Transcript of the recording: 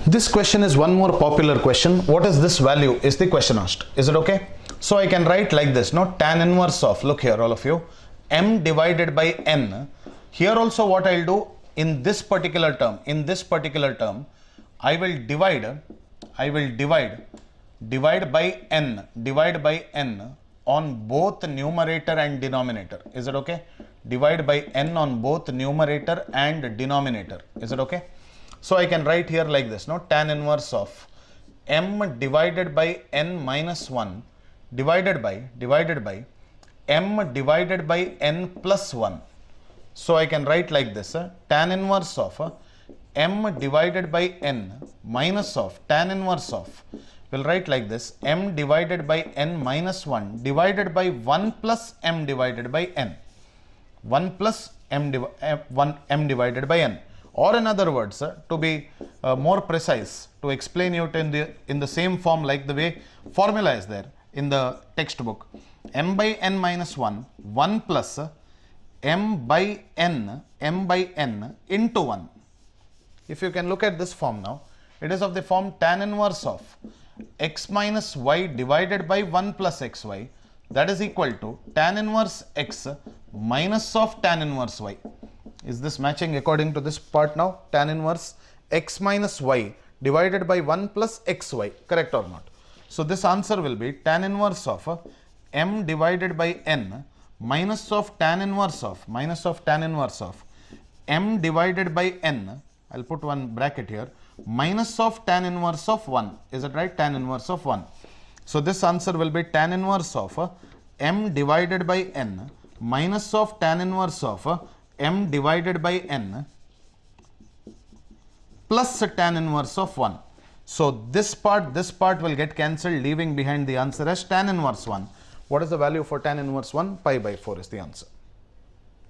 This question is one more popular question. What is this value is the question asked. Is it okay? So I can write like this, no? Tan inverse of, look here all of you, m divided by n. Here also what I'll do in this particular term, I will divide by n on both numerator and denominator. Is it okay? Divide by n on both numerator and denominator. Is it okay? So I can write here like this, no? Tan inverse of m divided by n minus 1 divided by m divided by n plus 1. So I can write like this, tan inverse of m divided by n minus of tan inverse of, we'll write like this, m divided by n minus 1 divided by 1 plus m divided by n. 1 plus m divided by n. Or in other words, to be more precise, to explain it in the same form like the way formula is there in the textbook, m by n minus 1, 1 plus m by n into 1. If you can look at this form now, it is of the form tan inverse of x minus y divided by 1 plus xy, that is equal to tan inverse x minus of tan inverse y. Is this matching according to this part now? Tan inverse x minus y divided by 1 plus xy, correct or not? So this answer will be tan inverse of m divided by n minus of tan inverse of m divided by n, I'll put one bracket here, minus of tan inverse of 1. Is it right? Tan inverse of 1. So this answer will be tan inverse of m divided by n minus of tan inverse of m divided by n plus tan inverse of 1. So this part will get cancelled, leaving behind the answer as tan inverse 1. What is the value for tan inverse 1? Pi by 4 is the answer.